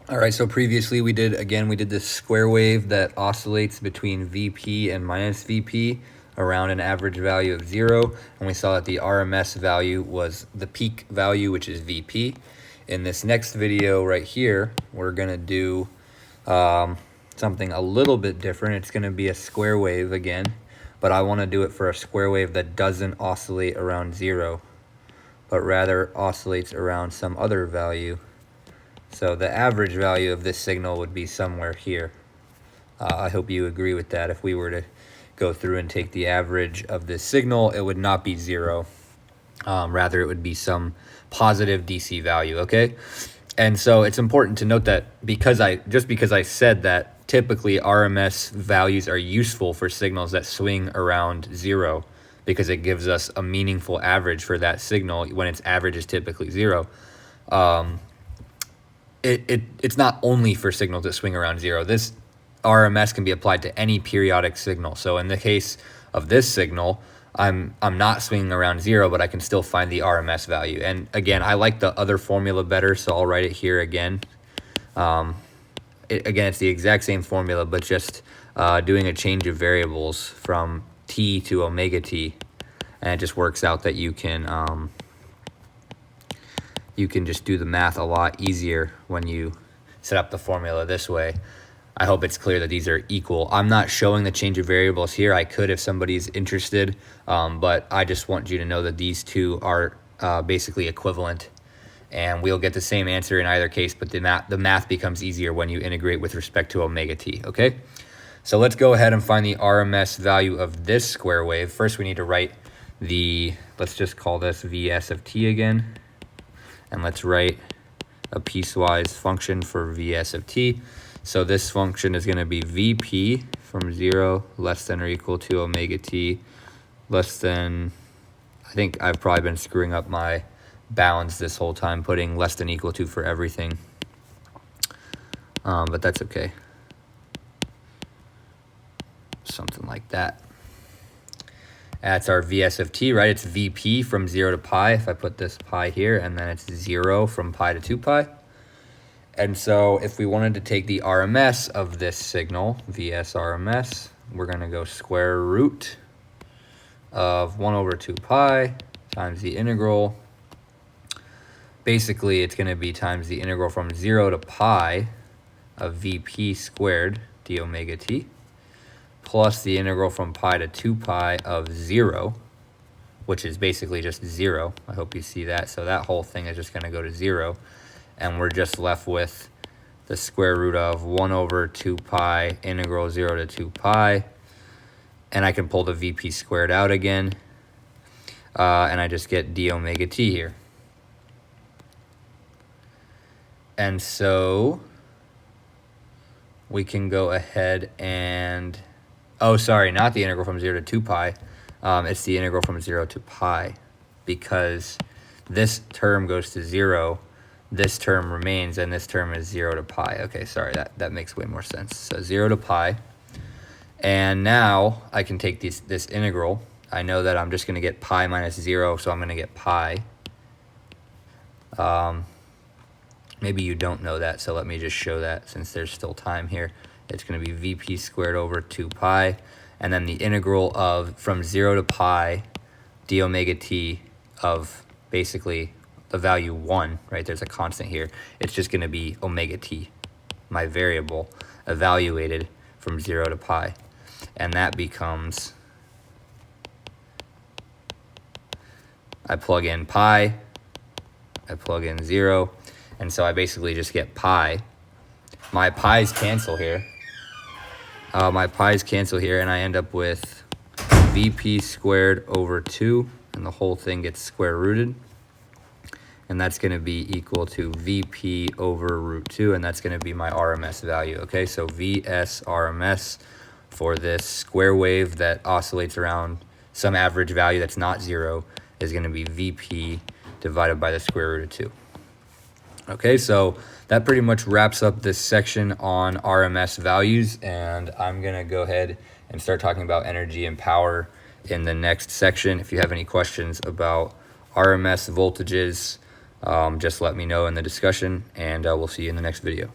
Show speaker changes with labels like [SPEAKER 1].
[SPEAKER 1] All right, so previously we did this square wave that oscillates between VP and minus VP around an average value of 0, and we saw that the RMS value was the peak value, which is VP. In this next video right here, we're gonna do something a little bit different. It's gonna be a square wave again, but I wanna do it for a square wave that doesn't oscillate around 0, but rather oscillates around some other value. So the average value of this signal would be somewhere here. I hope you agree with that. If we were to go through and take the average of this signal, it would not be 0. Rather, it would be some positive DC value, okay? And so it's important to note that because I said that typically RMS values are useful for signals that swing around 0, because it gives us a meaningful average for that signal when its average is typically 0. It's not only for signals that swing around 0. This RMS can be applied to any periodic signal. So in the case of this signal, I'm not swinging around 0, but I can still find the RMS value. And again, I like the other formula better, so I'll write it here again. Again, it's the exact same formula, but just doing a change of variables from t to omega t, and it just works out that you can just do the math a lot easier when you set up the formula this way. I hope it's clear that these are equal. I'm not showing the change of variables here. I could if somebody's interested, but I just want you to know that these two are basically equivalent, and we'll get the same answer in either case, but the math becomes easier when you integrate with respect to omega t, okay? So let's go ahead and find the RMS value of this square wave. First, we need to write let's just call this Vs of t again. And let's write a piecewise function for Vs of t. So this function is going to be Vp from 0 less than or equal to omega t less than, I think I've probably been screwing up my bounds this whole time, putting less than equal to for everything. But that's okay. Something like that. That's our Vs of t, right? It's Vp from 0 to pi, if I put this pi here, and then it's 0 from pi to 2 pi. And so if we wanted to take the RMS of this signal, Vs RMS, we're going to go square root of 1 over 2 pi times the integral. Basically, it's going to be times the integral from 0 to pi of Vp squared d omega t, plus the integral from pi to 2 pi of 0, which is basically just 0. I hope you see that. So that whole thing is just going to go to 0. And we're just left with the square root of 1 over 2 pi integral 0 to 2 pi. And I can pull the Vp squared out again. And I just get d omega t here. And so we can go ahead and... Oh, sorry, not the integral from 0 to 2 pi. It's the integral from 0 to pi, because this term goes to 0, this term remains, and this term is 0 to pi. Okay, sorry, that makes way more sense. So 0 to pi. And now I can take this integral. I know that I'm just going to get pi minus 0, so I'm going to get pi. Maybe you don't know that, so let me just show that since there's still time here. It's going to be Vp squared over 2 pi, and then the integral of from 0 to pi d omega t of basically the value 1, right? There's a constant here. It's just going to be omega t, my variable, evaluated from 0 to pi. And that becomes, I plug in pi, I plug in 0, and so I basically just get pi. My pi's cancel here. And I end up with Vp squared over 2, and the whole thing gets square rooted. And that's going to be equal to Vp over root 2, and that's going to be my RMS value. Okay, so Vs RMS for this square wave that oscillates around some average value that's not 0 is going to be Vp divided by the square root of 2. Okay, so that pretty much wraps up this section on RMS values, and I'm going to go ahead and start talking about energy and power in the next section. If you have any questions about RMS voltages, just let me know in the discussion, and we'll see you in the next video.